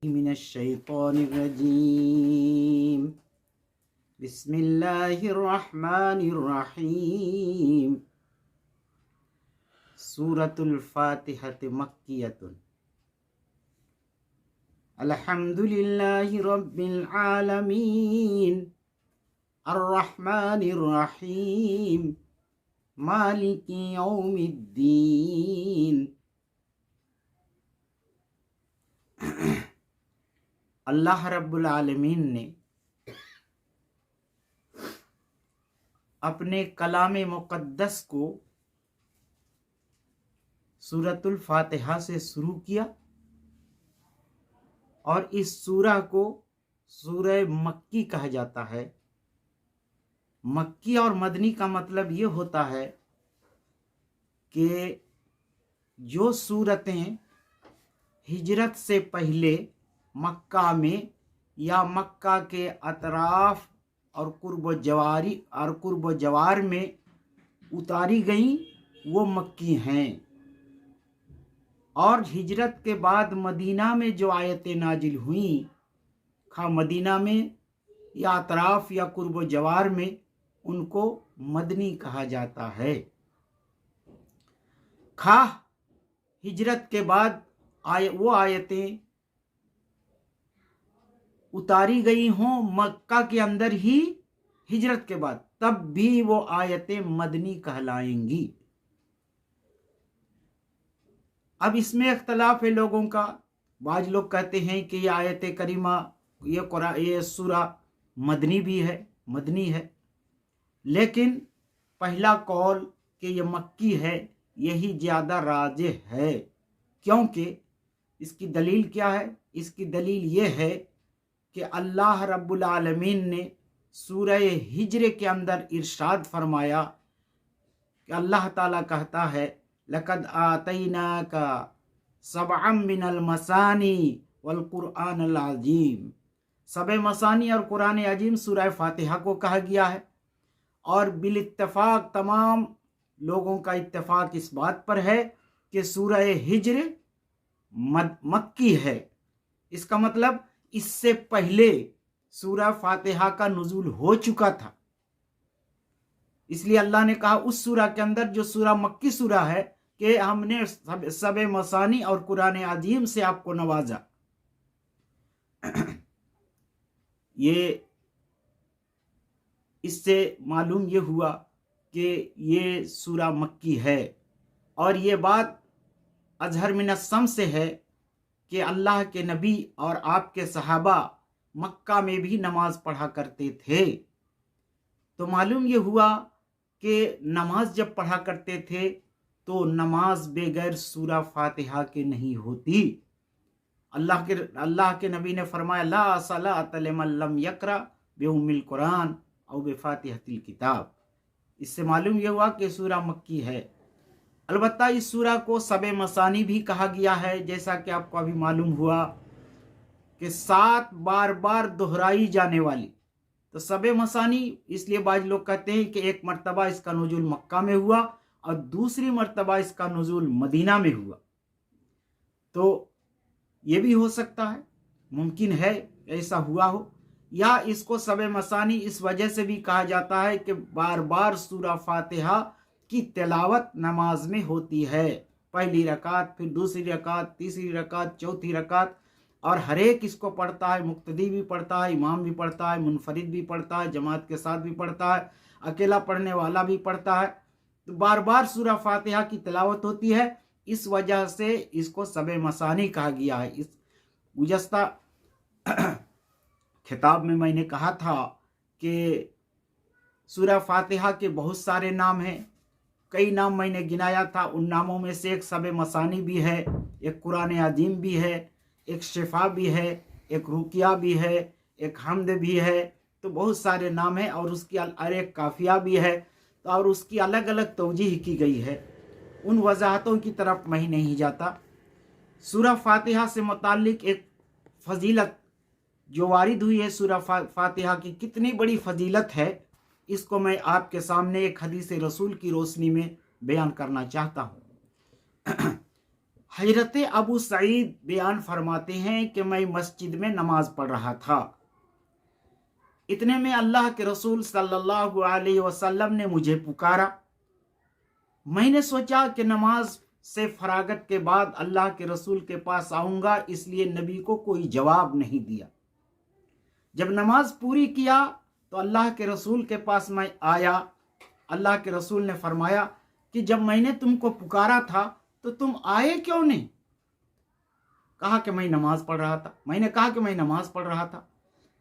मिनश्शैतानिर्रजीम बिस्मिल्लाहिर्रहमानिर्रहीम। सूरतुल फातिहत मक्कियतुन। अल्हम्दुलिल्लाहि रब्बिल आलमीन अर्रहमानिर्रहीम मालिकी यौमिद्दीन। अल्लाह रब्बुल आलमीन ने अपने कलाम मुक़द्दस को सूरतुल फातिहा से शुरू किया और इस सूरा को सूरह मक्की कहा जाता है। मक्की और मदनी का मतलब ये होता है कि जो सूरतें हिजरत से पहले मक्का में या मक्का के अतराफ और कुर्ब जवार में उतारी गईं वो मक्की हैं, और हिजरत के बाद मदीना में जो आयतें नाजिल हुईं, खा मदीना में या अतराफ या कुर्ब जवार में, उनको मदनी कहा जाता है। खा हिजरत के बाद वो आयतें उतारी गई हों मक्का के अंदर ही हिजरत के बाद, तब भी वो आयतें मदनी कहलाएंगी। अब इसमें इख्तलाफ है लोगों का। बाज लोग कहते हैं कि ये आयत करीमा ये सूरा मदनी भी है, मदनी है, लेकिन पहला कौल कि ये मक्की है यही ज़्यादा राजिह है। क्योंकि इसकी दलील क्या है? इसकी दलील ये है कि अल्लाह रब्बुल आलमीन ने सूरह हिज्र के अंदर इरशाद फरमाया कि अल्लाह ताला कहता है, लक़द आतैनाका सबअम मिनल मसानी वल कुरआनिल अज़ीम। सब मसानी और कुरान अजीम सूरह फातिहा को कहा गया है, और बिल इत्तेफाक तमाम लोगों का इत्तेफाक इस बात पर है कि सूरह हिज्र मक्की है। इसका मतलब इससे पहले सूरह फातिहा का नुज़ूल हो चुका था। इसलिए अल्लाह ने कहा उस सूरा के अंदर, जो सूरा मक्की सूरा है, कि हमने सब मसानी और कुरान अजीम से आपको नवाजा। ये इससे मालूम ये हुआ कि ये सूरा मक्की है, और ये बात अजहर मिनस्सम से है कि अल्लाह के नबी और आपके सहाबा मक्का में भी नमाज पढ़ा करते थे। तो मालूम ये हुआ कि नमाज जब पढ़ा करते थे तो नमाज बेगैर सूरा फातिहा के नहीं होती। अल्लाह के नबी ने फरमाया, ला सलात लिमन लम यक़रा बिउम्मिल कुरान औ बिफातिहतिल किताब। इससे मालूम यह हुआ कि सूरा मक्की है। अलबत्ता इस सूरा को सबे मसानी भी कहा गया है, जैसा कि आपको अभी मालूम हुआ कि 7 बार दोहराई जाने वाली। तो सबे मसानी इसलिए बाज लोग कहते हैं कि एक मर्तबा इसका नुज़ूल मक्का में हुआ और दूसरी मर्तबा इसका नुज़ूल मदीना में हुआ। तो ये भी हो सकता है, मुमकिन है ऐसा हुआ हो। या इसको सबे मसानी इस वजह से भी कहा जाता है कि बार बार सूरा फातिहा की तिलावत नमाज में होती है। पहली रकात, फिर दूसरी रकात, तीसरी रकात, चौथी रकात, और हर एक इसको पढ़ता है। मुक्तदी भी पढ़ता है, इमाम भी पढ़ता है, मुनफरिद भी पढ़ता है, जमात के साथ भी पढ़ता है, अकेला पढ़ने वाला भी पढ़ता है। तो बार बार सूरा फातिहा की तिलावत होती है, इस वजह से इसको सबे मसानी कहा गया है। इस गुज़श्ता खिताब में मैंने कहा था कि सूरा फातिहा के बहुत सारे नाम हैं। कई नाम मैंने गिनाया था। उन नामों में से एक सबे मसानी भी है, एक कुरान अजीम भी है, एक शिफा भी है, एक रुकिया भी है, एक हमद भी है। तो बहुत सारे नाम हैं, और उसकी एक काफिया भी है, तो और उसकी अलग अलग तौजीह की गई है। उन वजाहतों की तरफ मैं नहीं जाता। सूरा फातिहा से मुताल्लिक एक फजीलत जो वारिद हुई है, सूरा फातिहा की कितनी बड़ी फजीलत है, इसको मैं आपके सामने एक हदीस रसूल की रोशनी में बयान करना चाहता हूँ। हजरत अबू सईद बयान फरमाते हैं कि मैं मस्जिद में नमाज पढ़ रहा था। इतने में अल्लाह के रसूल सल्लल्लाहु अलैहि वसल्लम ने मुझे पुकारा। मैंने सोचा कि नमाज से फरागत के बाद अल्लाह के रसूल के पास आऊंगा, इसलिए नबी को कोई जवाब नहीं दिया। जब नमाज पूरी किया तो अल्लाह के रसूल के पास मैं आया। अल्लाह के रसूल ने फरमाया कि जब मैंने तुमको पुकारा था तो तुम आए क्यों नहीं? कहा कि मैं नमाज पढ़ रहा था। मैंने कहा कि मैं नमाज पढ़ रहा था।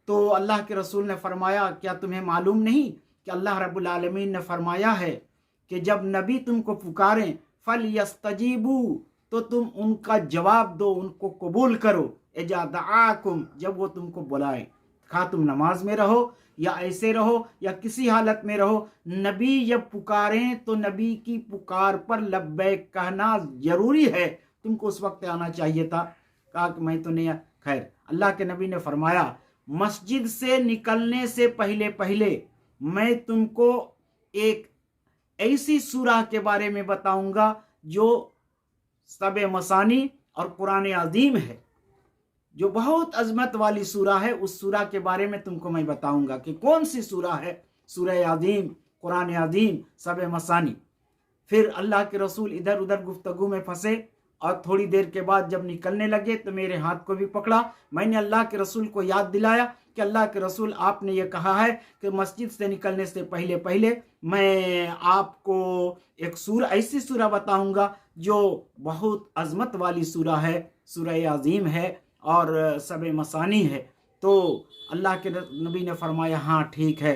तो अल्लाह के रसूल ने फरमाया, क्या तुम्हें मालूम नहीं कि अल्लाह रब्बुल आलमीन ने फरमाया है कि जब नबी तुमको पुकारें फल यस्तजीबू, तो तुम उनका जवाब दो, उनको कबूल करो। इजा दआकुम, जब वो तुमको बुलाए, खा तुम नमाज में रहो या ऐसे रहो या किसी हालत में रहो, नबी जब पुकारें तो नबी की पुकार पर लब्बैक कहना जरूरी है। तुमको उस वक्त आना चाहिए था। कहा कि मैं तो नहीं। खैर, अल्लाह के नबी ने फरमाया, मस्जिद से निकलने से पहले पहले मैं तुमको एक ऐसी सूरा के बारे में बताऊंगा जो सबे मसानी और कुरान अजीम है, जो बहुत अजमत वाली सूरा है। उस सूरा के बारे में तुमको मैं बताऊंगा कि कौन सी सूरा है। सूरह अजीम, कुरान अजीम, सबे मसानी। फिर अल्लाह के रसूल इधर उधर गुफ्तगू में फंसे और थोड़ी देर के बाद जब निकलने लगे तो मेरे हाथ को भी पकड़ा। मैंने अल्लाह के रसूल को याद दिलाया कि अल्लाह के रसूल, आपने ये कहा है कि मस्जिद से निकलने से पहले पहले मैं आपको एक सूरा, ऐसी सूरा बताऊंगा जो बहुत अजमत वाली सूरा है, सूरह अजीम है और सब मसानी है। तो अल्लाह के नबी ने फरमाया, हाँ ठीक है।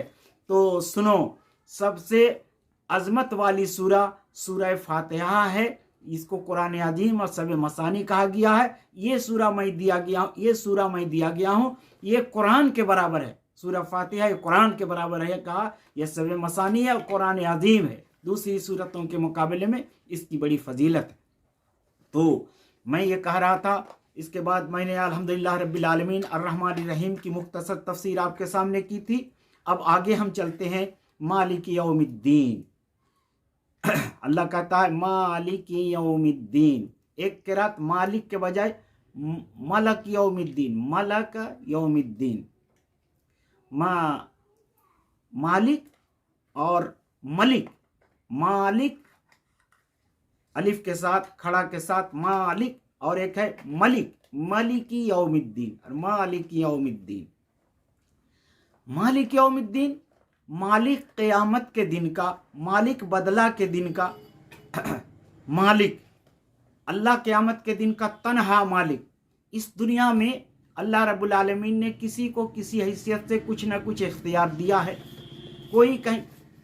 तो सुनो, सबसे अजमत वाली सूरा सूरह फातिहा है। इसको कुरान अजीम और सब मसानी कहा गया है। ये सूरा मैं दिया गया हूँ, ये कुरान के बराबर है। सूरह फातिहा ये कुरान के बराबर है। कहा यह सब मसानी है और कुरान अजीम है। दूसरी सूरतों के मुकाबले में इसकी बड़ी फजीलत है। तो मैं ये कह रहा था, इसके बाद मैंने अल्हम्दुलिल्लाह रब्बिल आलमीन अर्रहमान रहीम की मुख्तसर तफसीर आपके सामने की थी। अब आगे हम चलते हैं मालिक यौमिद्दीन। अल्लाह कहता है मालिक यौमिद्दीन। एक किरात मालिक के बजाय मलक यौमिद्दीन, मलक यौमिद्दीन। मालिक और मलिक, मालिक अलिफ के साथ, खड़ा के साथ मालिक, और एक है मलिक, मलिकी यौमिद्दीन और मालिक यौमिद्दीन। मालिक यौमिद्दीन, मालिक क़यामत के दिन का, मालिक बदला के दिन का मालिक। अल्लाह क़यामत के दिन का तन्हा मालिक। इस दुनिया में अल्लाह रब्बुल आलमीन ने किसी को किसी हैसियत से कुछ न कुछ इख्तियार दिया है। कोई कहीं,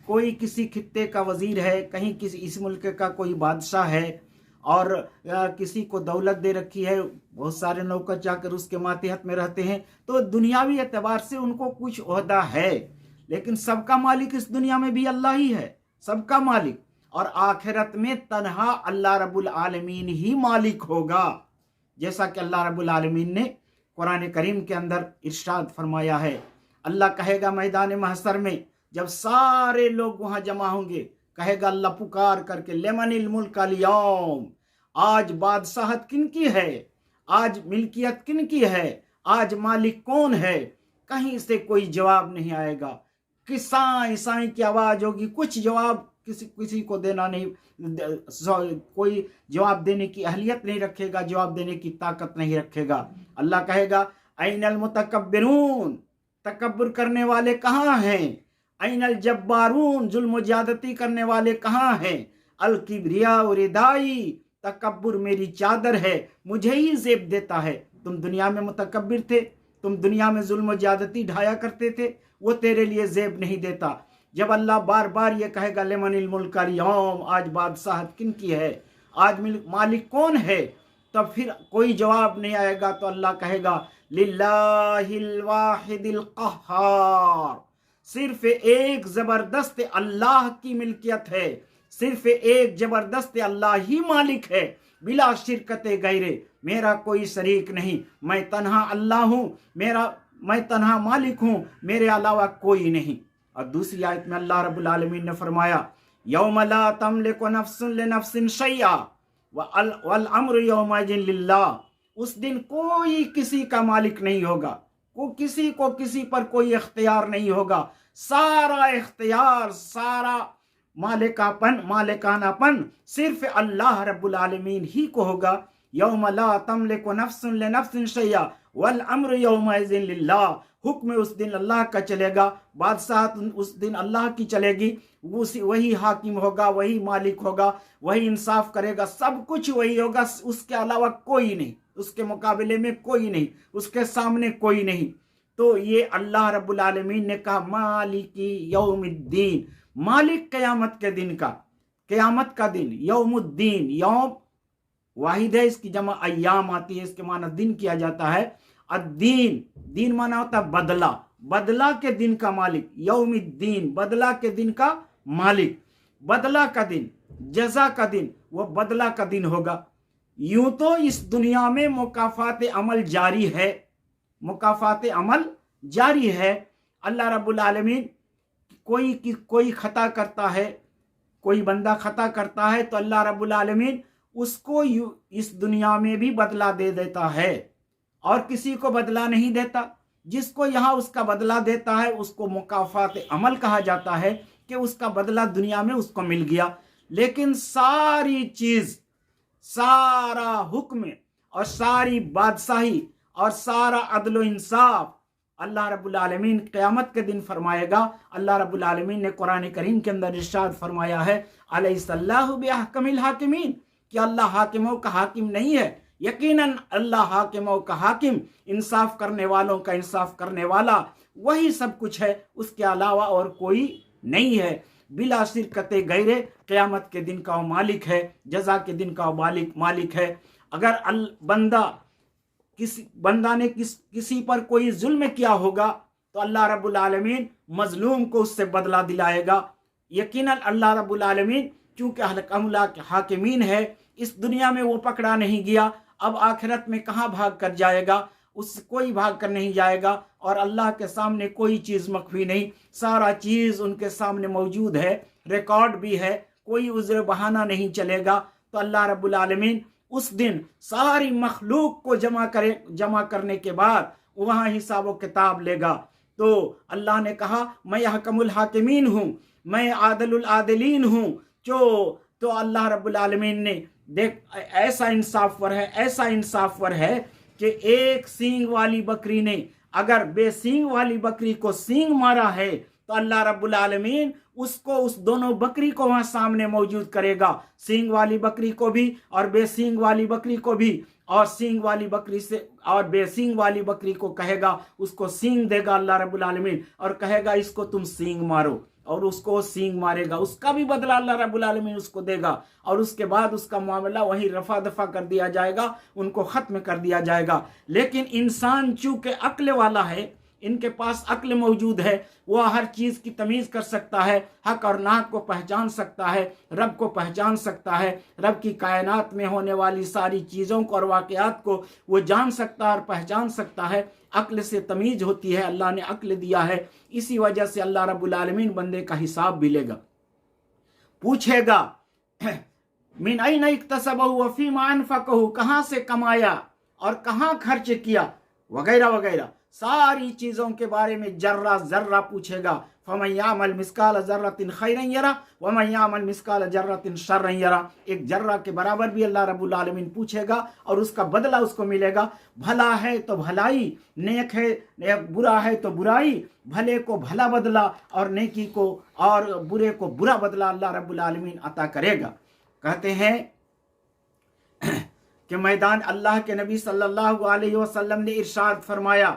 कोई किसी खित्ते का वजीर है, कहीं किसी इस मुल्क का कोई बादशाह है, और किसी को दौलत दे रखी है, बहुत सारे नौकर चाकर उसके मातहत में रहते हैं। तो दुनियावी एतबार से उनको कुछ ओहदा है, लेकिन सबका मालिक इस दुनिया में भी अल्लाह ही है, सबका मालिक। और आखिरत में तन्हा अल्लाह रब्बुल आलमीन ही मालिक होगा। जैसा कि अल्लाह रब्बुल आलमीन ने कुरान करीम के अंदर इरशाद फरमाया है। अल्लाह कहेगा मैदान महशर में, जब सारे लोग वहां जमा होंगे, कहेगा अल्लाह पुकार करके, लेमनिल मुल्कल यौम, आज बादशाहत किनकी है, आज मिल्कियत किनकी है, आज मालिक कौन है? कहीं से कोई जवाब नहीं आएगा। किसाई साई की आवाज होगी, कुछ जवाब किसी को देना नहीं, कोई जवाब देने की अहलियत नहीं रखेगा, जवाब देने की ताकत नहीं रखेगा। अल्लाह कहेगा ऐनल मुतकब्बिरून, तकब्बुर करने वाले कहाँ हैं? ऐनल जब्बारून, जुल्म ज्यादती करने वाले कहाँ हैं? अल किब्रिया रिदाई, तकब्बुर मेरी चादर है, मुझे ही ज़ेब देता है। तुम दुनिया में मुतकब्बिर थे, तुम दुनिया में जुल्म ज्यादती ढाया करते थे, वो तेरे लिए ज़ेब नहीं देता। जब अल्लाह बार बार ये कहेगा लिमनिल मुल्कल यौम, आज बादशाहत किनकी है, आज मालिक कौन है, तब फिर कोई जवाब नहीं आएगा। तो अल्लाह कहेगा लिल्लाहिल वाहिदिल क़ह्हार, सिर्फ एक जबरदस्त अल्लाह की मिल्कियत है, सिर्फ एक जबरदस्त अल्लाह ही मालिक है, बिला शिरकते गैरे, मेरा कोई शरीक नहीं। मैं तन्हा अल्लाह हूँ, मैं तन्हा मालिक हूँ, मेरे अलावा कोई नहीं। और दूसरी आयत में अल्लाह रब्बुल आलमीन ने फरमाया यौम ला तमलिकु नफ्सुन लिनफ्सिन शैआ, वल अम्रु यौमइज़िन लिल्लाह, उस दिन कोई किसी का मालिक नहीं होगा, किसी को किसी पर कोई इख्तियार नहीं होगा। सारा इख्तियार, सारा मालिकानापन सिर्फ अल्लाह रब्बुल आलमीन ही को होगा। यौम ला तमलिकु नफ्सुन लिनफ्सिन शैया वल अम्रु यौमइज़िन लिल्लाह, हुक्म उस दिन अल्लाह का चलेगा, बादशाहत उस दिन अल्लाह की चलेगी। वही हाकिम होगा, वही मालिक होगा, वही इंसाफ करेगा, सब कुछ वही होगा, उसके अलावा कोई नहीं, उसके मुकाबले में कोई नहीं, उसके सामने कोई नहीं। तो ये अल्लाह रब्बुल आलमीन ने कहा मालिकी यौमिद्दीन, मालिक क़यामत के दिन का, क़यामत का दिन, यौमुद्दीन, यौम वाहिद है, इसकी जमा अय्याम आती है, इसके माना दिन किया जाता है। अद्दीन, दीन माना होता है बदला, बदला के दिन का मालिक, यौमिद्दीन, बदला के दिन का मालिक, बदला का दिन, जजा का दिन, वो बदला का दिन होगा। यूं तो इस दुनिया में मुकाफात अमल जारी है, मुकाफात अमल जारी है। अल्लाह रब्बुल आलमीन कोई खता करता है, कोई बंदा खता करता है तो अल्लाह रब्बुल आलमीन उसको इस दुनिया में भी बदला दे देता है, और किसी को बदला नहीं देता। जिसको यहाँ उसका बदला देता है उसको मुकाफात अमल कहा जाता है, कि उसका बदला दुनिया में उसको मिल गया। लेकिन सारी चीज, सारा हुक्म और सारी बादशाही और सारा अदल इंसाफ अल्लाह रब्बुल आलमीन क़यामत के दिन फरमाएगा। अल्लाह रब्बुल आलमीन ने कुरान करीम के अंदर इरशाद फरमाया है, अलैहिस्सल्लाहु बिअहकमिल हाकिमीन, कि अल्लाह हाकिमों का हाकिम नहीं है, यकीनन अल्लाह हाकिमों का हाकिम, इंसाफ करने वालों का इंसाफ करने वाला, वही सब कुछ है, उसके अलावा और कोई नहीं है। बिला शिरकते गैरे, क़यामत के दिन का वो मालिक है, जजा के दिन का वो मालिक है। अगर बंदा ने किसी पर कोई जुल्म किया होगा तो अल्लाह रब्बुल आलमीन मजलूम को उससे बदला दिलाएगा। यकीनन अल्लाह रब्बुल आलमीन चूंकि अहकमुल हाकिमीन है, इस दुनिया में वो पकड़ा नहीं गया, अब आखिरत में कहाँ भाग कर जाएगा, उससे कोई भाग कर नहीं जाएगा। और अल्लाह के सामने कोई चीज़ मख्फी नहीं, सारा चीज़ उनके सामने मौजूद है, रिकॉर्ड भी है, कोई उज़्र बहाना नहीं चलेगा। तो अल्लाह रब्बुल आलमीन उस दिन सारी मखलूक को जमा करने के बाद वहाँ हिसाब व किताब लेगा। तो अल्लाह ने कहा मैं हकमुल हाकिमीन हूँ, मैं आदलुल आदिलीन हूँ। तो अल्लाह रब्बुल आलमीन ने देख ऐसा इंसाफवर है कि एक सींग वाली बकरी ने अगर बेसींग वाली बकरी को सींग मारा है तो अल्लाह रब्बुल आलमीन उसको, उस दोनों बकरी को वहां सामने मौजूद करेगा, सींग वाली बकरी को भी और बेसींग वाली बकरी को भी। और सींग वाली बकरी से और बेसींग वाली बकरी को कहेगा, उसको सींग देगा अल्लाह रब्बुल आलमीन और कहेगा इसको तुम सींग मारो, और उसको सींग मारेगा, उसका भी बदला अल्लाह रब्बुल आलमीन उसको देगा। और उसके बाद उसका मामला वहीं रफा दफा कर दिया जाएगा, उनको ख़त्म कर दिया जाएगा। लेकिन इंसान चूँकि अक्ल वाला है, इनके पास अक्ल मौजूद है, वह हर चीज़ की तमीज़ कर सकता है, हक और नाहक को पहचान सकता है, रब को पहचान सकता है, रब की कायनात में होने वाली सारी चीज़ों को और वाक़यात को वो जान सकता है और पहचान सकता है। अक्ल से तमीज़ होती है, अल्लाह ने अक्ल दिया है। इसी वजह से अल्लाह रब्बुल आलमीन बंदे का हिसाब भी लेगा, पूछेगा मिन ऐन इक्तसबहु व फीमा अनफक़हु, कहाँ से कमाया और कहाँ खर्च किया, वगैरह वगैरह सारी चीज़ों के बारे में जर्रा जर्रा पूछेगा। फमन यामल मिस्काल जर्रतिन खैरन यरा व मन यामल मिस्काल जर्रतिन शर्रन यरा, एक जर्रा के बराबर भी अल्लाह रब्बुल आलमीन पूछेगा और उसका बदला उसको मिलेगा। भला है तो भलाई, नेक है, बुरा है तो बुराई, भले को भला बदला और नेकी को और बुरे को बुरा बदला अल्लाह रब्बुल आलमीन अता करेगा। कहते हैं कि मैदान अल्लाह के नबी सल्लल्लाहु अलैहि वसल्लम ने इरशाद फरमाया,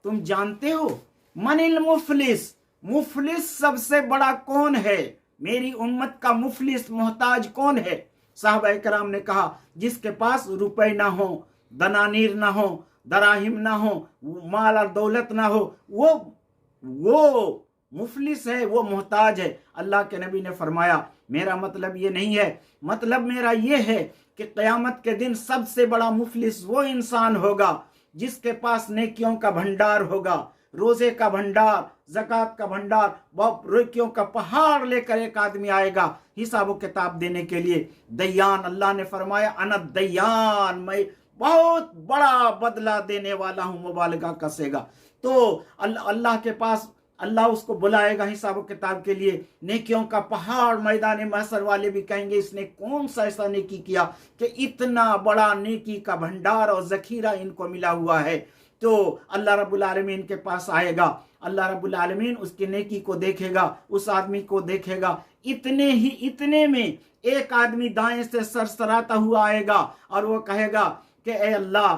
तुम जानते हो मनिल मुफलिस, मुफलिस सबसे बड़ा कौन है, मेरी उम्मत का मुफलिस मोहताज कौन है। साहबा कराम ने कहा जिसके पास रुपए ना हो, दनानीर ना हो, दराहिम ना हो, माल और दौलत ना हो, वो मुफलिस है, वो मोहताज है। अल्लाह के नबी ने फरमाया मेरा मतलब ये नहीं है, मतलब मेरा ये है कि क़यामत के दिन सबसे बड़ा मुफलिस वो इंसान होगा जिसके पास नेकियों का भंडार होगा, रोजे का भंडार, ज़कात का भंडार, नेकियों का पहाड़ लेकर एक आदमी आएगा हिसाब किताब देने के लिए। दयान, अल्लाह ने फरमाया अनद दयान, मैं बहुत बड़ा बदला देने वाला हूं, मुबालगा कसेगा। तो अल्लाह के पास अल्लाह उसको बुलाएगा हिसाब किताब के लिए। नेकियों का पहाड़, मैदान महशर वाले भी कहेंगे इसने कौन सा ऐसा नेकी किया कि इतना बड़ा नेकी का भंडार और जखीरा इनको मिला हुआ है। तो अल्लाह रब्बुल आलमीन के पास आएगा, अल्लाह रब्बुल आलमीन उसकी नेकी को देखेगा, उस आदमी को देखेगा। इतने में एक आदमी दाएं से सरसराता हुआ आएगा और वो कहेगा कि ए अल्लाह,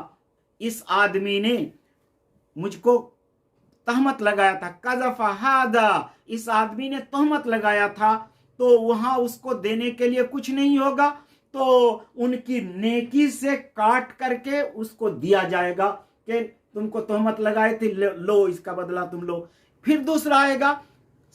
इस आदमी ने मुझको तहमत लगाया था, कज़फ़ हादा, इस आदमी ने तहमत लगाया था, तो वहां उसको देने के लिए कुछ नहीं होगा, तो उनकी नेकी से काट करके उसको दिया जाएगा कि तुमको तहमत लगाए थे, लो इसका बदला तुम लो। फिर दूसरा आएगा,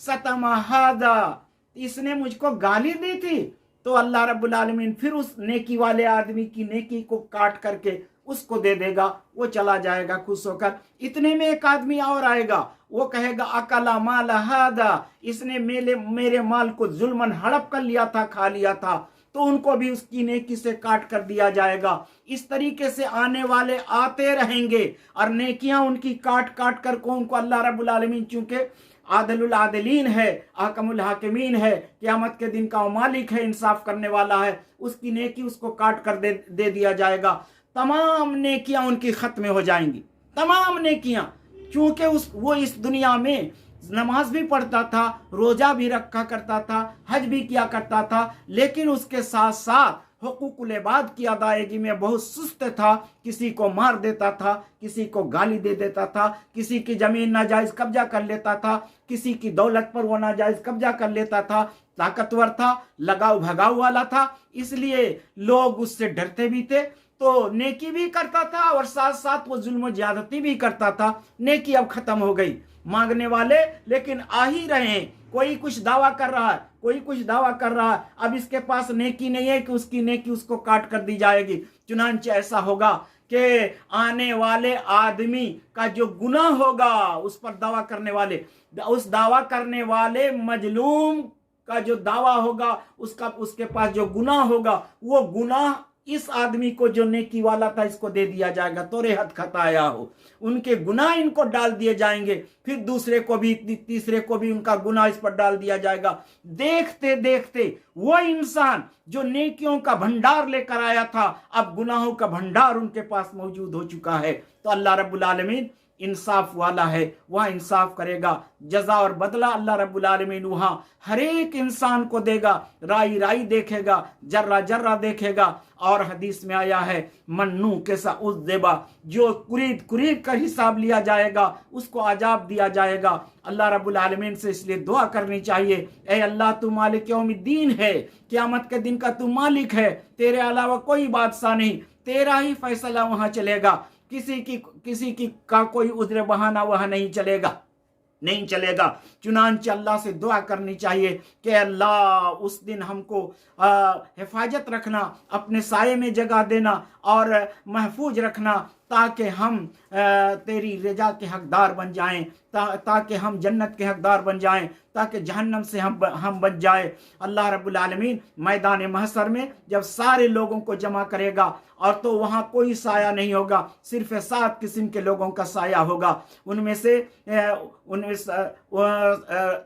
सतमा हादा, इसने मुझको गाली दी थी, तो अल्लाह रब्बुल आलमीन फिर उस नेकी वाले आदमी की नेकी को काट करके उसको दे देगा, वो चला जाएगा खुश होकर। इतने में एक आदमी और आएगा, वो कहेगा अकला माल हादा, इसने मेरे माल को जुल्मन हड़प कर लिया था, खा लिया था, तो उनको भी उसकी नेकी से काट कर दिया जाएगा। इस तरीके से आने वाले आते रहेंगे और नेकियां उनकी काट काट कर को उनको अल्लाह रब्बुल आलमीन, चूंकि आदिलुल आदिलीन है, अहकमुल हाकिमीन है, क़यामत के दिन का मालिक है, इंसाफ करने वाला है, उसकी नेकी उसको काट कर दे दिया जाएगा। तमाम नेकियां उनकी खत्म हो जाएंगी, तमाम नेकियां, क्योंकि वो इस दुनिया में नमाज भी पढ़ता था, रोजा भी रखा करता था, हज भी किया करता था, लेकिन उसके साथ साथ हुकूकुल इबाद की अदायगी में बहुत सुस्त था। किसी को मार देता था, किसी को गाली दे देता था, किसी की जमीन नाजायज कब्जा कर लेता था, किसी की दौलत पर वो नाजायज कब्जा कर लेता था, ताकतवर था, लगाव भगाव वाला था, इसलिए लोग उससे डरते भी थे, तो नेकी भी करता था और साथ साथ वो जुल्म ज्यादती भी करता था। नेकी अब खत्म हो गई, मांगने वाले लेकिन आ ही रहे हैं, कोई कुछ दावा कर रहा है, कोई कुछ दावा कर रहा है, अब इसके पास नेकी नहीं है कि उसकी नेकी उसको काट कर दी जाएगी। चुनांचे ऐसा होगा कि आने वाले आदमी का जो गुनाह होगा उस पर दावा करने वाले, उस दावा करने वाले मजलूम का जो दावा होगा, उसके पास जो गुनाह होगा, वो गुनाह इस आदमी को जो नेकी वाला था इसको दे दिया जाएगा। तोरे हद खताया हो, उनके गुनाह इनको डाल दिए जाएंगे, फिर दूसरे को भी, तीसरे को भी उनका गुनाह इस पर डाल दिया जाएगा। देखते देखते वो इंसान जो नेकियों का भंडार लेकर आया था, अब गुनाहों का भंडार उनके पास मौजूद हो चुका है। तो अल्लाह रब्बुल आलमीन इंसाफ वाला है, वह इंसाफ करेगा। जजा और बदला अल्लाह रब्बुल आलमीन वहां हर एक इंसान को देगा, राई राई देखेगा, जर्रा जर्रा देखेगा। और हदीस में आया है, मन्नू कैसा उस देबा, जो कुरीद कुरीद का हिसाब लिया जाएगा उसको अजाब दिया जाएगा। अल्लाह रब्बुल आलमीन से इसलिए दुआ करनी चाहिए, ए अल्लाह तू मालिक यौमिद्दीन है, क़यामत के दिन का तू मालिक है, तेरे अलावा कोई बादशाह नहीं, तेरा ही फैसला वहां चलेगा, किसी की का कोई उज़्र बहाना वहां नहीं चलेगा। चुनांचे अल्लाह से दुआ करनी चाहिए कि अल्लाह उस दिन हमको हिफाजत रखना, अपने साये में जगह देना और महफूज रखना, ताकि हम तेरी रजा के हकदार बन जाएं, ताकि हम जन्नत के हकदार बन जाएं, ताकि जहन्नम से हम बच जाए। अल्लाह रब्बुल आलमीन मैदान महशर में जब सारे लोगों को जमा करेगा और तो वहाँ कोई साया नहीं होगा, सिर्फ 7 किस्म के लोगों का साया होगा। उनमें से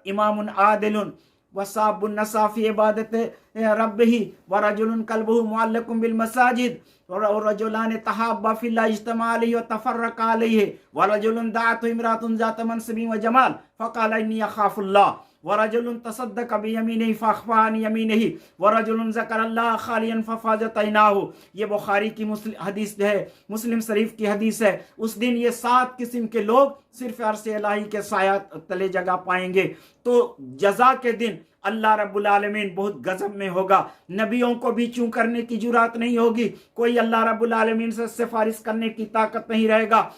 इमामुन आदिलुन वसाबुन नसाफी इबादत रब्बिही व रजुलुन कल्बुहु मुअल्लकुम बिल मसाजिद और रजुलान तहाब्बा फिल्लाह इज्तमा अलैहि व तफर्रका अलैहि व रजुलुन दाअतहु इम्रातुन ज़ात मनसबिन व जमाल फक़ाला इन्नी अख़ाफ़ुल्लाह व रजुलुन तसद्दक़ बियमीनिही फ़अख़फ़ा अन यमीनिही व रजुलुन ज़करल्लाह ख़ालियन फ़फ़ाज़त ऐनाहु। ये बुखारी की हदीस है, मुस्लिम शरीफ की हदीस है। उस दिन ये 7 किस्म के लोग सिर्फ अर्श इलाही के साया तले जगह पाएंगे। तो जजा के दिन अल्लाह रब्बुल आलमीन बहुत गजब में होगा। नबियों को भी चूं करने की जुरात नहीं होगी, कोई अल्लाह रब्बुल आलमीन से सिफारिश करने की ताकत नहीं रहेगा।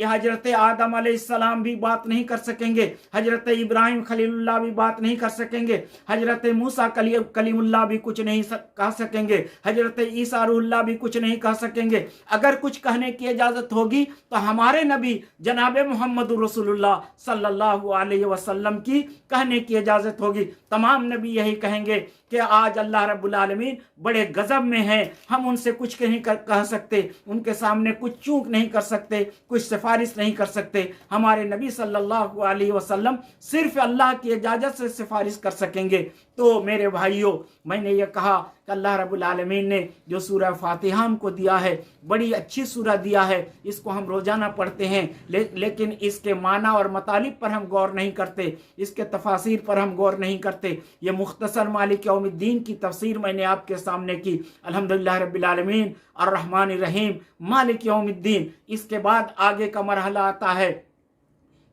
हजरत आदम अलैहिस्सलाम भी बात नहीं कर सकेंगे, हजरत इब्राहिम खलीलुल्लाह भी बात नहीं कर सकेंगे, हजरत मूसा कलीमुल्लाह भी कुछ नहीं कह सकेंगे, हजरत ईसा रूहुल्लाह भी कुछ नहीं कह सकेंगे। अगर कुछ कहने की इजाजत होगी तो हमारे नबी जनाब मोहम्मद रसूलुल्लाह सल्लल्लाहु अलैहि वसल्लम की कहने की इजाजत होगी। तमाम नबी यही कहेंगे कि आज अल्लाह रब्बुल आलमीन बड़े गजब में हैं, हम उनसे कुछ नहीं कह सकते, उनके सामने कुछ चूक नहीं कर सकते, कुछ सिफारिश नहीं कर सकते। हमारे नबी सल्लल्लाहु अलैहि वसल्लम सिर्फ अल्लाह की इजाजत से सिफारिश कर सकेंगे। तो मेरे भाइयों, मैंने ये कहा कि अल्लाह रब्बुल आलमीन ने जो सूरह फातिहा हमको दिया है, बड़ी अच्छी सूरह दिया है, इसको हम रोजाना पढ़ते हैं, लेकिन इसके माना और मतलब पर हम गौर नहीं करते, इसके तफासिर पर हम गौर नहीं करते। ये मुख्तसर मालिक यौमिद्दीन की तफसीर मैंने आपके सामने की। अल्हम्दुलिल्लाह रब्बिल आलमीन अर्रहमानिर रहीम मालिक यौमिद्दीन। इसके बाद आगे का मरहला आता है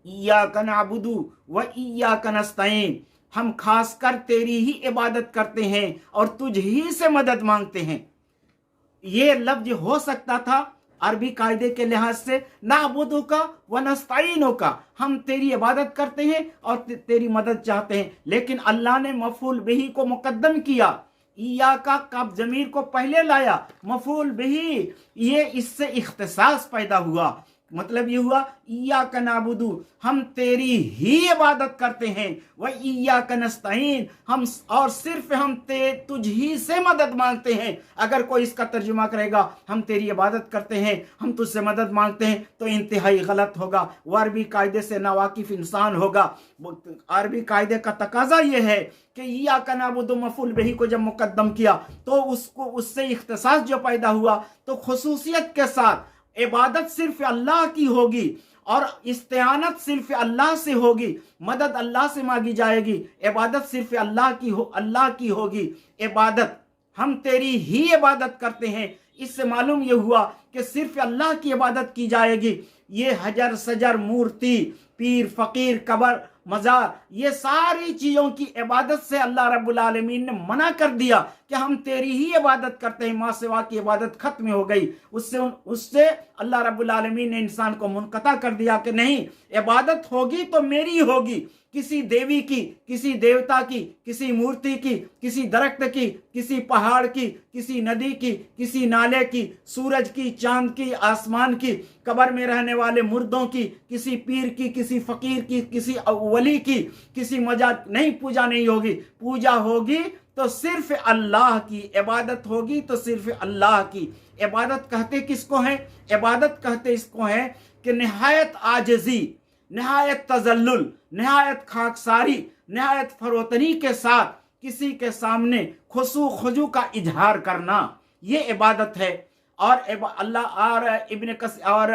इय्याका नअबुदु व इय्याका नस्तईन, हम खासकर तेरी ही इबादत करते हैं और तुझ ही से मदद मांगते हैं। ये लफ्ज हो सकता था अरबी कायदे के लिहाज से नाबुदु का व नस्तईनो का, हम तेरी इबादत करते हैं और तेरी मदद चाहते हैं, लेकिन अल्लाह ने मफूल बिही को मुकद्दम किया, इय्याका का ज़मीर को पहले लाया, मफूल बिही, ये इससे इख्तिसास पैदा हुआ। मतलब ये हुआ इय्याका नअबुदु, हम तेरी ही इबादत करते हैं, व इय्याका नस्तईन, हम और सिर्फ हम तुझ ही से मदद मांगते हैं। अगर कोई इसका तर्जुमा करेगा हम तेरी इबादत करते हैं, हम तुझसे मदद मांगते हैं, तो इंतहाई गलत होगा, वो अरबी कायदे से नावाकिफ इंसान होगा। अरबी कायदे का तकाजा ये है कि इय्याका नअबुदु मफूल बिही को जब मुकद्दम किया तो उससे इख्तिसास जो पैदा हुआ, तो खुसूसियत के साथ इबादत सिर्फ अल्लाह की होगी और इस्तिआनत सिर्फ अल्लाह से होगी, मदद अल्लाह से मांगी जाएगी, इबादत सिर्फ अल्लाह की होगी। इबादत हम तेरी ही इबादत करते हैं, इससे मालूम यह हुआ कि सिर्फ अल्लाह की इबादत की जाएगी। ये हजर सजर मूर्ति, पीर फकीर, कबर, मजार, ये सारी चीज़ों की इबादत से अल्लाह रब्बुल आलमीन ने मना कर दिया कि हम तेरी ही इबादत करते हैं, माँ सिवा की इबादत खत्म हो गई। उससे अल्लाह रब्बुल आलमीन ने इंसान को मुनक़ता कर दिया कि नहीं, इबादत होगी तो मेरी होगी, किसी देवी की, किसी देवता की, किसी मूर्ति की, किसी दरख्त की, किसी पहाड़ की, किसी नदी की, किसी नाले की, सूरज की, चांद की, आसमान की, कब्र में रहने वाले मुर्दों की, किसी पीर की, किसी फकीर की, किसी वली की, किसी मजार नहीं, पूजा नहीं होगी। पूजा होगी तो सिर्फ अल्लाह की, इबादत होगी तो सिर्फ अल्लाह की। इबादत कहते किसको है? इबादत कहते इसको है कि निहायत आजिज़ी, नहायत तजल्लुल, नहायत खाकसारी, नहायत फरोतनी के साथ किसी के सामने खुशू खुजू का इजहार करना, ये इबादत है। और अल्लाह और इब्न कसीर और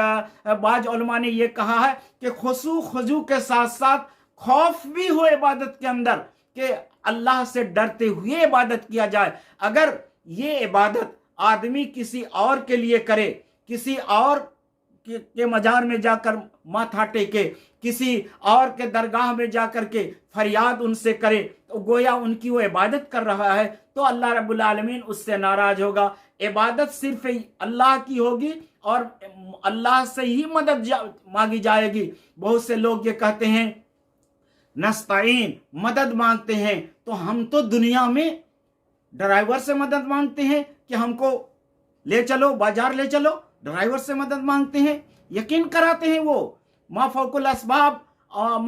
बाज उलमा ने ये कहा है कि खुशू खुजू के साथ साथ खौफ भी हो इबादत के अंदर, कि अल्लाह से डरते हुए इबादत किया जाए। अगर ये इबादत आदमी किसी और के लिए करे, किसी और के मजार में जाकर माथा टेके, किसी और के दरगाह में जाकर के फरियाद उनसे करे, तो गोया उनकी वो इबादत कर रहा है, तो अल्लाह रब्बुल आलमीन उससे नाराज होगा। इबादत सिर्फ अल्लाह की होगी और अल्लाह से ही मदद मांगी जाएगी। बहुत से लोग ये कहते हैं नस्तईन, मदद मांगते हैं, तो हम तो दुनिया में ड्राइवर से मदद मांगते हैं कि हमको ले चलो, बाजार ले चलो, ड्राइवर से मदद मांगते हैं, यकीन कराते हैं। वो मा फौकुल असबाब और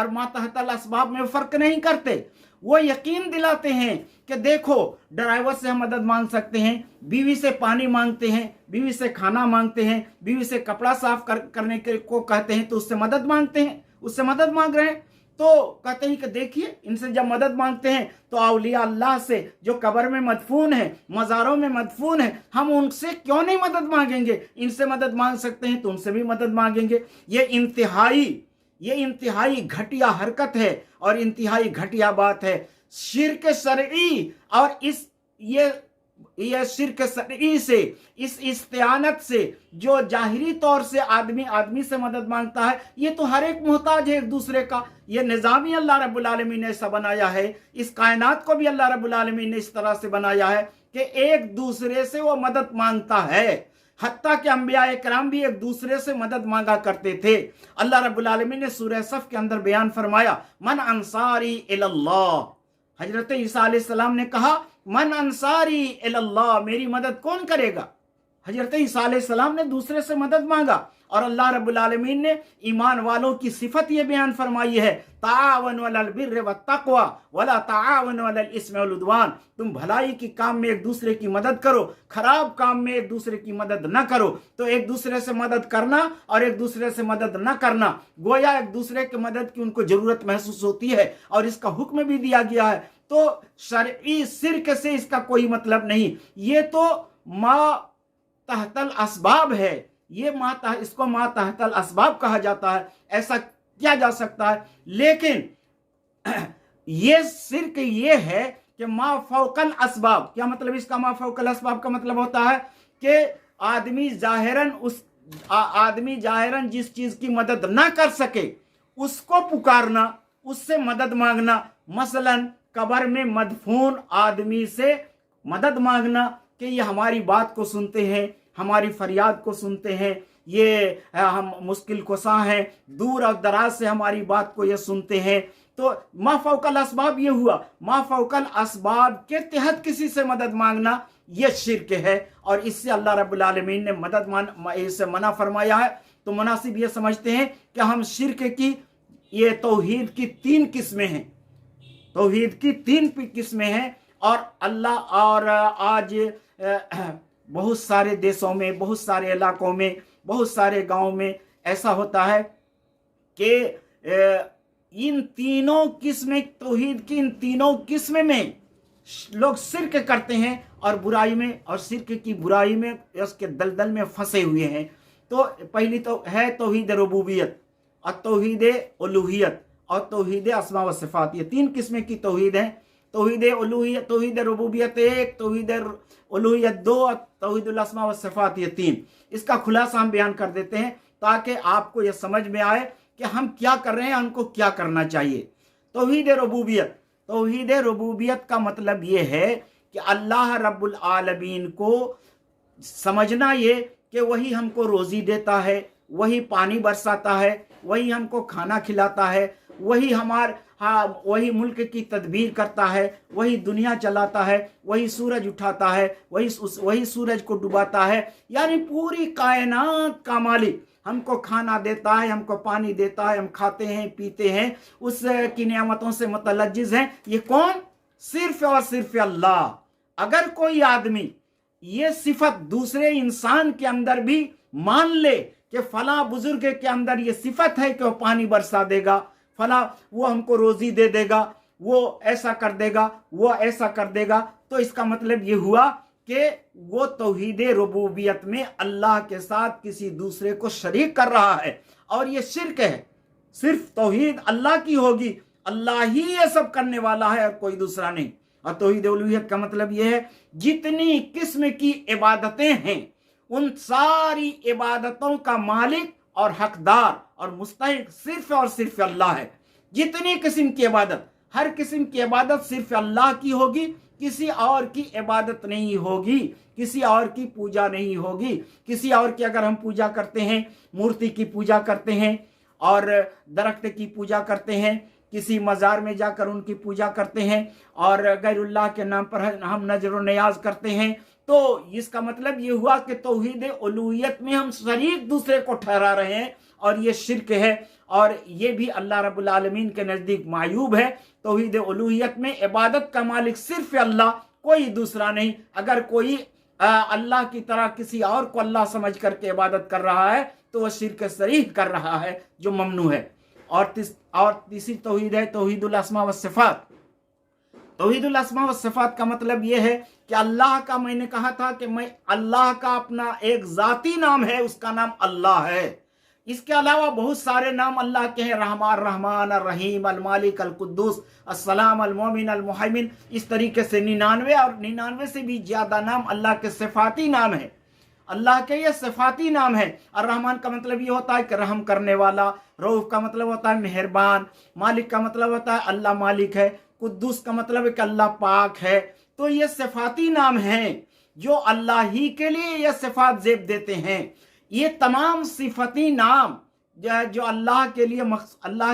मा तहतल असबाब में फ़र्क नहीं करते। वो यकीन दिलाते हैं कि देखो, ड्राइवर से हम मदद मांग सकते हैं, बीवी से पानी मांगते हैं, बीवी से खाना मांगते हैं, बीवी से कपड़ा साफ करने को कहते हैं तो उससे मदद मांगते हैं, उससे मदद मांग रहे हैं। तो कहते हैं कि देखिए, इनसे जब मदद मांगते हैं तो औलिया अल्लाह से जो कब्र में मदफून है, मज़ारों में मदफून है, हम उनसे क्यों नहीं मदद मांगेंगे? इनसे मदद मांग सकते हैं तो उनसे भी मदद मांगेंगे। ये इंतहाई घटिया हरकत है और इंतहाई घटिया बात है, शिर्क शरई। और ये यह शिर्क सरी से, इस इस्तिआनत से, जो जाहिरी तौर से आदमी से मदद मांगता है, ये तो हर एक मोहताज है एक दूसरे का। ये निज़ाम ही अल्लाह रब्बुल आलमीन ने ऐसा बनाया है, इस कायनात को भी अल्लाह रब्बुल आलमीन ने इस तरह से बनाया है कि एक दूसरे से वो मदद मांगता है। हत्ता के अंबिया इकराम भी एक दूसरे से मदद मांगा करते थे। अल्लाह रब्बुल आलमीन ने सूरह सफ के अंदर बयान फरमाया, मन अंसारी इलल्लाह। हजरत ईसा अलैहिस्सलाम ने कहा, मन अंसारी इलल्लाह, मेरी मदद कौन करेगा। हजरत ईसा अलैहिस्सलाम ने दूसरे से मदद मांगा और अल्लाह रब्बुल आलमीन ने ईमान वालों की सिफत ये बयान फरमाई है, ताअवनु अलल बिर्रि वत्तक़वा वला ताअवनु अलल इस्मि वल उद्वान। तुम भलाई की काम में एक दूसरे की मदद करो, खराब काम में एक दूसरे की मदद न करो। तो एक दूसरे से मदद करना और एक दूसरे से मदद न करना, गोया एक दूसरे की मदद की उनको जरूरत महसूस होती है और इसका हुक्म भी दिया गया है। तो शरई शिर्क से इसका कोई मतलब नहीं, ये तो मा तहतल असबाब है, ये इसको मा तहतल असबाब कहा जाता है, ऐसा किया जा सकता है। लेकिन ये सिर्क ये है कि मा फौकल असबाब। क्या मतलब इसका? मा फौकल असबाब का मतलब होता है कि आदमी जाहिरन जिस चीज की मदद ना कर सके उसको पुकारना, उससे मदद मांगना। मसलन कब्र में मदफून आदमी से मदद मांगना कि ये हमारी बात को सुनते हैं, हमारी फरियाद को सुनते हैं, ये हम मुश्किल कुशा हैं, दूर और दराज से हमारी बात को ये सुनते हैं। तो माफौकल असबाब ये हुआ, माफौकल असबाब के तहत किसी से मदद मांगना ये शिर्क है और इससे अल्लाह रब्बुल आलमीन ने इससे मना फरमाया है। तो मुनासिब ये समझते हैं कि हम शिर्क की ये तौहीद की 3 किस्में हैं, तौहीद की 3 किस्में हैं। और आज बहुत सारे देशों में, बहुत सारे इलाकों में, बहुत सारे गांव में ऐसा होता है कि इन तीनों किस्में, तौहीद की इन तीनों किस्में में लोग शिर्क करते हैं और बुराई में, और शिर्क की बुराई में, उसके दलदल में फंसे हुए हैं। तो पहली तो है तौहीद रुबूबियत और तौहीद उलूहियत और तौहीद अस्मा व सिफात। ये 3 किस्में की तौहीद हैं। तौहीद उलूहियत, तौहीद रुबूबियत 1, तौहीद उलूहियत 2, तौहीदुल अस्मा व सिफात ये 3। इसका खुलासा हम बयान कर देते हैं ताकि आपको यह समझ में आए कि हम क्या कर रहे हैं, हमको क्या करना चाहिए। तौहीद रुबूबियत, तौहीद रुबूबियत का मतलब ये है कि अल्लाह रब्बुल आलमीन को समझना ये कि वही हमको रोजी देता है, वही पानी बरसाता है, वही हमको खाना खिलाता है, वही मुल्क की तदबीर करता है, वही दुनिया चलाता है, वही सूरज उठाता है, वही सूरज को डुबाता है। यानी पूरी कायनात का मालिक हमको खाना देता है, हमको पानी देता है, हम खाते हैं पीते हैं, उस की नियामतों से मुतलज्जिज हैं। ये कौन? सिर्फ और सिर्फ अल्लाह। अगर कोई आदमी ये सिफत दूसरे इंसान के अंदर भी मान ले कि फला बुजुर्ग के अंदर ये सिफत है कि वो पानी बरसा देगा, फला वो हमको रोजी दे देगा, वो ऐसा कर देगा, वो ऐसा कर देगा, तो इसका मतलब ये हुआ कि वो तौहीद रुबूबियत में अल्लाह के साथ किसी दूसरे को शरीक कर रहा है और ये शिर्क है। सिर्फ तौहीद अल्लाह की होगी, अल्लाह ही ये सब करने वाला है और कोई दूसरा नहीं। और तौहीद उलूहियत का मतलब ये है जितनी किस्म की इबादतें हैं उन सारी इबादतों का मालिक और हकदार और मुस्तहिक सिर्फ और सिर्फ अल्लाह है। जितनी किस्म की इबादत, हर किस्म की इबादत सिर्फ अल्लाह की होगी, किसी और की इबादत नहीं होगी, किसी और की पूजा नहीं होगी। किसी और की अगर हम पूजा करते हैं, मूर्ति की पूजा करते हैं और दरख्त की पूजा करते हैं, किसी मज़ार में जाकर उनकी पूजा करते हैं और गैरुल्लाह के नाम पर हम नजर नियाज करते हैं, तो इसका मतलब ये हुआ कि तौहीद उलूहियत में हम शरीक दूसरे को ठहरा रहे हैं और ये शिर्क है और ये भी अल्लाह रब्बुल आलमीन के नज़दीक मायूब है। तौहीद उलूहियत में इबादत का मालिक सिर्फ अल्लाह, कोई दूसरा नहीं। अगर कोई अल्लाह की तरह किसी और को अल्लाह समझ करके इबादत कर रहा है तो वह शिर्क सरीह कर रहा है, जो ममनू है। और तीसरी तौहीद है तौहीदुल अस्मा व सिफात। तौहीदुल अस्मा व सिफात का मतलब यह है कि अल्लाह का, मैंने कहा था कि मैं अल्लाह का अपना एक जाती नाम है, उसका नाम अल्लाह है। इसके अलावा बहुत सारे नाम अल्लाह के हैं, रहमान, रहमान, अल रहीम, अल मालिक, अल कुद्दूस, अस्सलाम, अल मोमिन, अल मुहैमिन। इस तरीके से 99 और 99 से भी ज़्यादा नाम अल्लाह के सिफाती नाम है। अल्लाह के ये सिफाती नाम है। और रहमान का मतलब ये होता है कि रहम करने वाला, रऊफ का मतलब होता है मेहरबान, मालिक का मतलब होता है अल्लाह मालिक है, कुद्दूस का मतलब है कि अल्लाह पाक है। तो ये सिफाती नाम हैं जो अल्लाह ही के लिए ये सिफात जेब देते हैं। ये तमाम सिफती नाम जो अल्लाह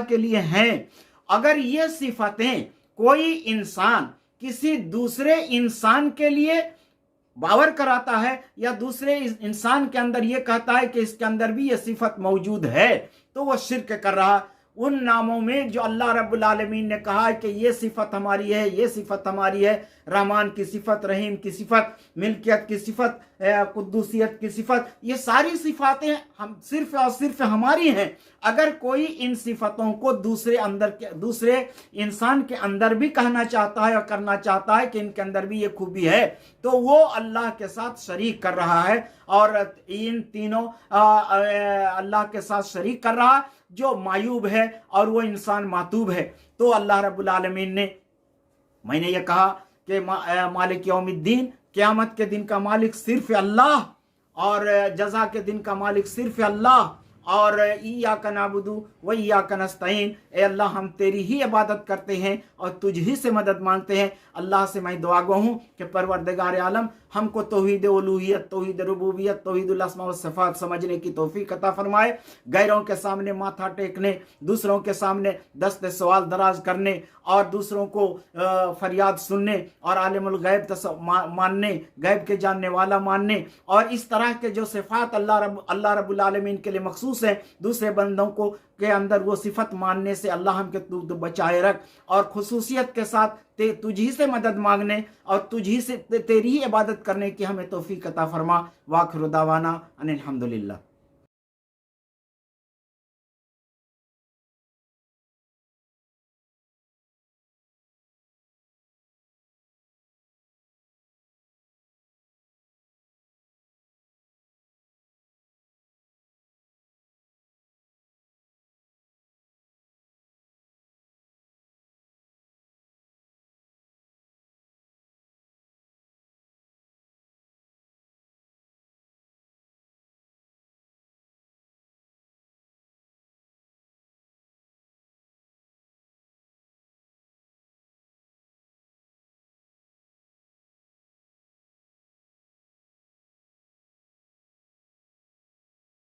के लिए हैं, अगर ये सिफतें कोई इंसान किसी दूसरे इंसान के लिए बावर कराता है या दूसरे इंसान के अंदर ये कहता है कि इसके अंदर भी ये सिफत मौजूद है, तो वो शिर्क कर रहा। उन नामों में जो अल्लाह रब्बुल आलमीन ने कहा है कि ये सिफत हमारी है, ये सिफत हमारी है, रहमान की सिफत, रहीम की सिफत, मिल्कियत की सिफत, कुद्दूसियत की सिफत, ये सारी सिफातें हम सिर्फ और सिर्फ हमारी हैं। अगर कोई इन सिफतों को दूसरे इंसान के अंदर भी कहना चाहता है और करना चाहता है कि इनके अंदर भी ये खूबी है, तो वो अल्लाह के साथ शरीक कर रहा है। और इन तीनों अल्लाह के साथ शरीक कर रहा है, जो मायूब है और वो इंसान मातूब है। तो अल्लाह रब्बुल आलमीन ने, मैंने ये कहा कि मालिक यौमिद्दीन, क़यामत के दिन का मालिक सिर्फ अल्लाह, और जज़ा के दिन का मालिक सिर्फ अल्लाह, और इय्याका नअबुदु व इय्याका नस्तईन, ए अल्लाह हम तेरी ही इबादत करते हैं और तुझ ही से मदद मांगते हैं। अल्लाह से मैं दुआ गो हूँ कि परवरदिगार आलम हमको तौहीद उलूहियत, तौहीद रुबूबियत, तौहीदुल अस्मा व सिफ़ात समझने की तौफीक अता फरमाए। गैरों के सामने माथा टेकने, दूसरों के सामने दस्ते सवाल दराज करने और दूसरों को फरियाद सुनने और आलिमुल गैब मानने, गैब के जानने वाला मानने, और इस तरह के जो सिफ़ात अल्लाह रब्बुल आलमीन के लिए मखसूस है, दूसरे बंदों को के अंदर वो सिफत मानने से अल्लाह हमके तू बचाए रख। और खुसूसियत के साथ तुझी से मदद मांगने और तुझी से तेरी ही इबादत करने की हमें तौफीक अता फरमा। वाखिर दावाना अनिल हम्दुलिल्लाह।